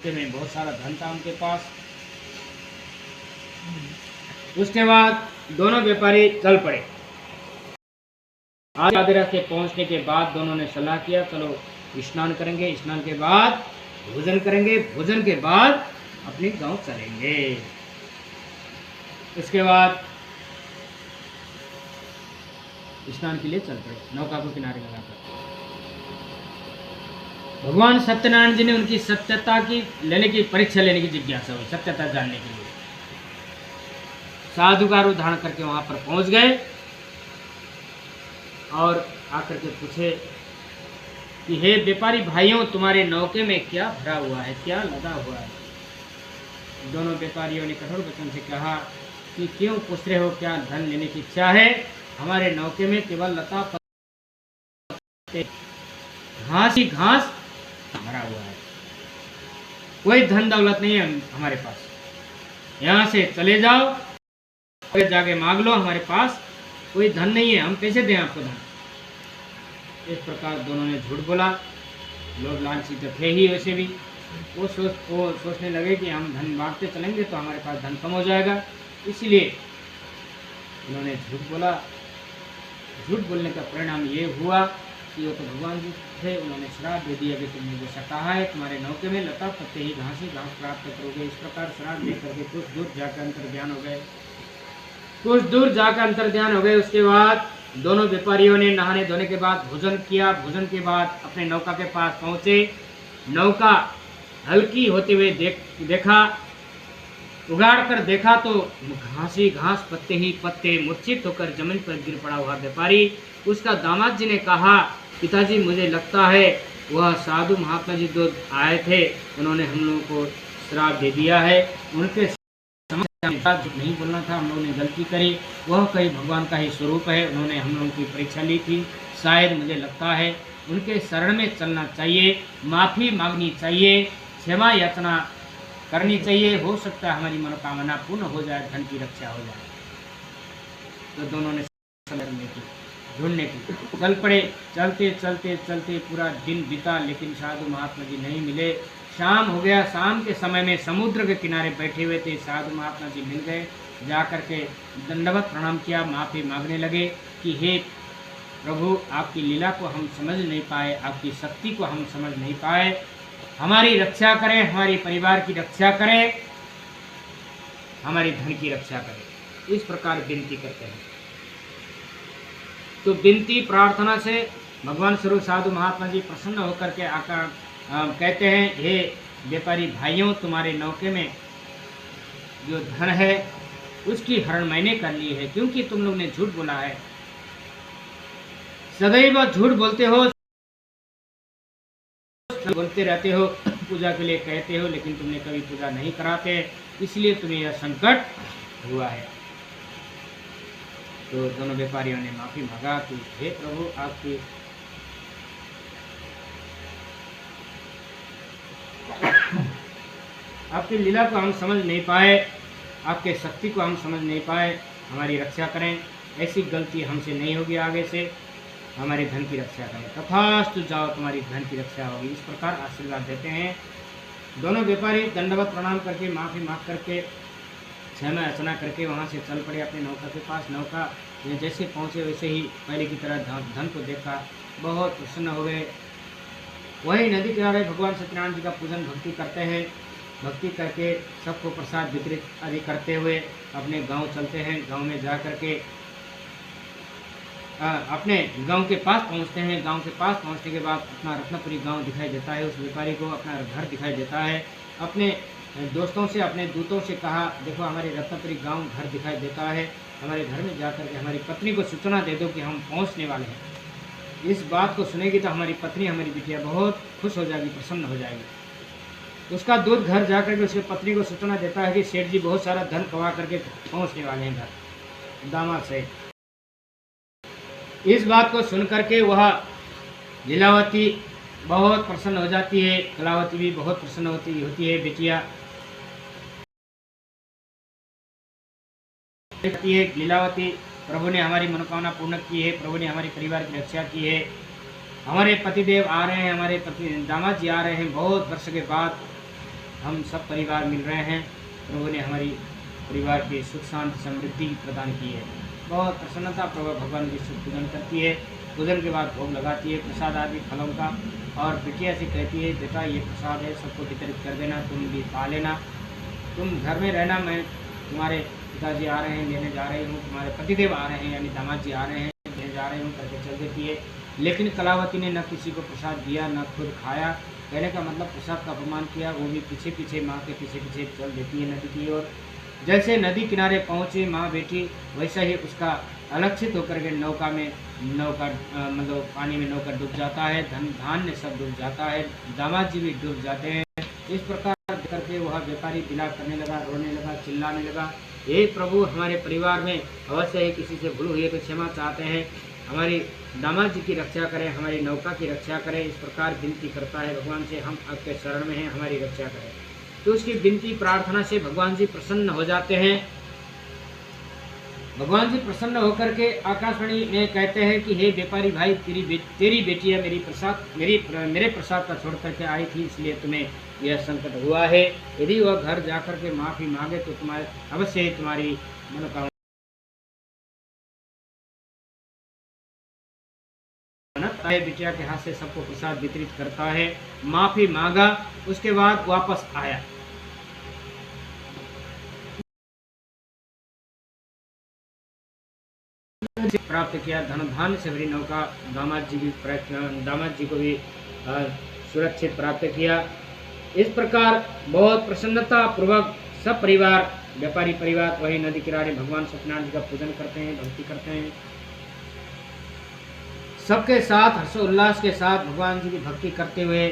में बहुत सारा धन था उनके पास। उसके बाद दोनों व्यापारी चल पड़े। आधी रास्ते पहुंचने के बाद दोनों ने सलाह किया, चलो स्नान करेंगे, स्नान के बाद भोजन करेंगे, भोजन के बाद अपने गांव चलेंगे। इसके बाद स्नान के लिए चल पड़े, नौका को किनारे लगाकर। भगवान सत्यनारायण जी ने उनकी सत्यता की लेने की परीक्षा लेने की जिज्ञासा हुई, सत्यता जानने के लिए साधु का रूप धारण करके वहां पर पहुंच गए और आकर के पूछे कि हे व्यापारी भाइयों, तुम्हारे नौके में क्या भरा हुआ है, क्या लदा हुआ है। दोनों व्यापारियों ने कठोर वचन से कहा कि क्यों पूछ रहे हो, क्या धन लेने की इच्छा है? हमारे नौके में केवल लता पत्ते, घास ही घास भरा हुआ है, कोई धन दौलत नहीं है हमारे पास। यहाँ से चले जाओ, कोई जाके मांग लो, हमारे पास कोई धन नहीं है, हम कैसे दें आपको धन। इस प्रकार दोनों ने झूठ बोला। लोग लालची तो थे ही वैसे भी, वो सोचने लगे कि हम धन बांटते चलेंगे तो हमारे पास धन कम हो जाएगा, इसलिए उन्होंने झूठ बोला। झूठ बोलने का परिणाम ये हुआ कि वो तो भगवान जी थे, उन्होंने श्राप दे दिया कि तुमने जैसा कहा है तुम्हारे नौके में लता पत्ते ही घास प्राप्त करोगे। इस प्रकार श्राप दे करके कुछ दूर जाकर अंतर्ध्यान हो गए, कुछ दूर जाकर अंतर्ध्यान हो गए। उसके बाद दोनों व्यापारियों ने नहाने धोने के बाद भोजन किया। भोजन के बाद अपने नौका के पास पहुंचे। नौका हल्की होते हुए देखा, उगाड़ कर देखा तो घास ही घास, पत्ते ही पत्ते। मूर्छित होकर जमीन पर गिर पड़ा हुआ व्यापारी। उसका दामाद जी ने कहा, पिताजी मुझे लगता है वह साधु महात्मा जी जो आए थे उन्होंने हम लोगों को श्राप दे दिया है, उनके नहीं बोलना था, हम लोगों ने गलती करी। वह कई भगवान का ही स्वरूप है, उन्होंने हम लोगों की परीक्षा ली थी, शायद मुझे लगता है उनके शरण में चलना चाहिए, माफ़ी मांगनी चाहिए, क्षमा याचना करनी चाहिए, हो सकता है हमारी मनोकामना पूर्ण हो जाए, धन की रक्षा हो जाए। तो दोनों ने ढूंढने की चल पड़े। चलते चलते चलते पूरा दिन बीता, लेकिन साधु महात्मा जी नहीं मिले। शाम हो गया। शाम के समय में समुद्र के किनारे बैठे हुए थे, साधु महात्मा जी मिल गए। जाकर के दंडवत प्रणाम किया, माफ़ी मांगने लगे कि हे प्रभु, आपकी लीला को हम समझ नहीं पाए, आपकी शक्ति को हम समझ नहीं पाए, हमारी रक्षा करें, हमारे परिवार की रक्षा करें, हमारी धन की रक्षा करें। इस प्रकार विनती करते हैं। तो विनती प्रार्थना से भगवान स्वरूप साधु महात्मा जी प्रसन्न होकर के आकर कहते हैं, हे व्यापारी भाइयों, तुम्हारे नौके में जो धन है उसकी हरण मैंने कर ली है, क्योंकि तुम लोग ने झूठ बोला है। सदैव झूठ बोलते हो, बोलते रहते हो, पूजा के लिए कहते हो, लेकिन तुमने कभी पूजा नहीं कराते, इसलिए तुम्हें यह संकट हुआ है। तो दोनों व्यापारियों ने माफी मांगा कि हे प्रभु, आपकी लीला को हम समझ नहीं पाए, आपके शक्ति को हम समझ नहीं पाए, हमारी रक्षा करें, ऐसी गलती हमसे नहीं होगी, आगे से हमारे धन की रक्षा करें। तथास्तु, जाओ तुम्हारी धन की रक्षा होगी। इस प्रकार आशीर्वाद देते हैं। दोनों व्यापारी दंडवत प्रणाम करके माफ़ी मांग करके क्षमा याचना करके वहाँ से चल पड़े अपने नौका के पास। नौका जैसे पहुँचे वैसे ही पहले की तरह धन को देखा, बहुत प्रसन्न हो गए। वही नदी किनारे भगवान सत्यनारायण जी का पूजन भक्ति करते हैं। भक्ति करके सबको प्रसाद वितरित आदि करते हुए अपने गांव चलते हैं। गांव में जा कर के अपने गांव के पास पहुंचते हैं। गांव के पास पहुंचने के बाद अपना रत्नपुरी गांव दिखाई देता है। उस व्यापारी को अपना घर दिखाई देता है। अपने दोस्तों से, अपने दूतों से कहा, देखो हमारे रत्नपुरी गांव घर दिखाई देता है, हमारे घर में जा कर के हमारी पत्नी को सूचना दे दो कि हम पहुँचने वाले हैं। इस बात को सुनेगी तो हमारी पत्नी, हमारी बिटिया बहुत खुश हो जाएगी, प्रसन्न हो जाएगी। उसका दूध घर जाकर के उसकी पत्नी को सूचना देता है कि सेठ जी बहुत सारा धन कमा करके पहुंचने वाले हैं घर, दामाद से। इस बात को सुनकर के वह लीलावती बहुत प्रसन्न हो जाती है। कलावती भी बहुत प्रसन्न होती है। बिटिया कहती है, लीलावती, प्रभु ने हमारी मनोकामना पूर्ण की है, प्रभु ने हमारे परिवार की रक्षा की है, हमारे पतिदेव आ रहे हैं, हमारे पति दामाद जी आ रहे हैं बहुत वर्ष के बाद, हम सब परिवार मिल रहे हैं। प्रभु ने हमारी परिवार के सुख शांति समृद्धि प्रदान की है। बहुत प्रसन्नता प्रभु भगवान की शुभ पूजन करती है। पूजन के बाद भोग लगाती है प्रसाद आदि फलों का, और बिटिया से कहती है बेटा ये प्रसाद है, सबको वितरित कर देना, तुम भी खा लेना, तुम घर में रहना, मैं तुम्हारे पिताजी आ रहे हैं लेने जा रही हूँ, तुम्हारे पतिदेव आ रहे हैं यानी दामाद जी आ रहे हैं लेने जा रही हूँ करके चल देती है। लेकिन कलावती ने न किसी को प्रसाद दिया न खुद खाया। कहने का मतलब प्रसाद का अपमान किया। वो भी पीछे पीछे माँ के पीछे पीछे चल देती है नदी की ओर। जैसे नदी किनारे पहुँचे माँ बेटी, वैसा ही उसका अलक्षित होकर के नौका मतलब पानी में नौका डूब जाता है। धान्य सब डूब जाता है, दामाद जी भी डूब जाते हैं। इस प्रकार करके वह व्यापारी विलाप करने लगा, रोने लगा, चिल्लाने लगा, हे प्रभु हमारे परिवार में अवश्य ही किसी से भूल हुई है तो क्षमा चाहते हैं, हमारी दामाद जी की रक्षा करें, हमारी नौका की रक्षा करें। इस प्रकार विनती करता है भगवान से, हम आपके शरण में हैं, हमारी रक्षा करें। तो उसकी विनती प्रार्थना से भगवान जी प्रसन्न हो जाते हैं। भगवान जी प्रसन्न होकर के आकाशवाणी में कहते हैं कि हे व्यापारी भाई, तेरी बेटियां मेरे प्रसाद का छोड़ करके आई थी, इसलिए तुम्हें यह संकट हुआ है। यदि वह घर जाकर के माफ़ी मांगे तो तुम्हारे अवश्य ही तुम्हारी मनोकामना बिटिया के हाथ से सबको प्रसाद वितरित करता है। माफ़ी मांगा, उसके बाद वापस आया। प्राप्त किया, धन धान्य से भरी नौका दामाद जी को भी सुरक्षित प्राप्त किया। इस प्रकार बहुत प्रसन्नता पूर्वक सब परिवार, व्यापारी परिवार वही नदी किनारे भगवान सत्यनारायण जी का पूजन करते हैं, भक्ति करते हैं। सबके साथ हर्षोल्लास के साथ भगवान जी की भक्ति करते हुए,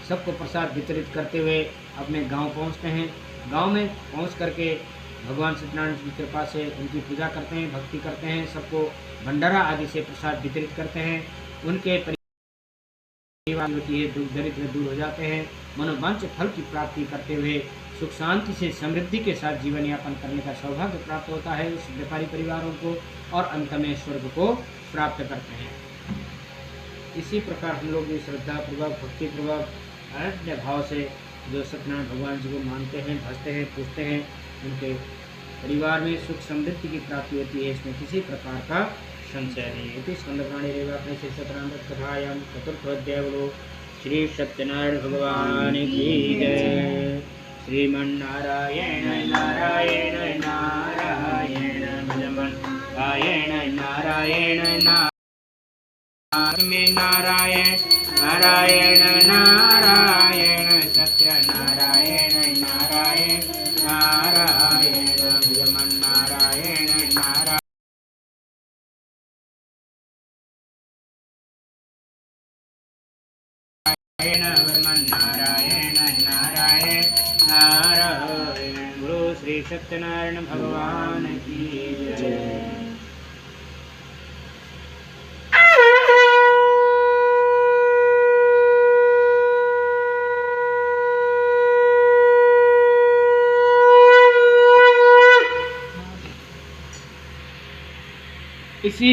सबको प्रसाद वितरित करते हुए अपने गांव पहुंचते हैं। गांव में पहुंच करके भगवान सत्यनारायण जी की कृपा से उनकी पूजा करते हैं, भक्ति करते हैं, सबको भंडारा आदि से प्रसाद वितरित करते हैं। उनके परिवार होती है, दुख दरिद्र दूर हो जाते हैं, मनोवांछित फल की प्राप्ति करते हुए सुख शांति से समृद्धि के साथ जीवन यापन करने का सौभाग्य प्राप्त होता है उस व्यापारी परिवारों को, और अंत में स्वर्ग को प्राप्त करते हैं। इसी प्रकार हम लोग भी श्रद्धा पूर्वक, भक्ति पूर्वक, अनन्य भाव से जो सत्यनारायण भगवान जी को मानते हैं, भजते हैं, पूजते हैं, उनके परिवार में सुख समृद्धि की प्राप्ति होती है, इसमें किसी प्रकार का संशय नहीं है। स्कंदपुराणे रेवाखंड श्री सत्यनारायण कथायां चतुर्थोऽध्यायो श्री सत्यनारायण भगवान की जय। श्रीमन्नारायण नारायण नारायण नारायण नारायण नारायण नारायण नारायण सत्यनारायण नारायण नारायण नारायण नारायण नारायण नारायण नारायण। गुरु श्री सत्यनारायण भगवान की जय। इसी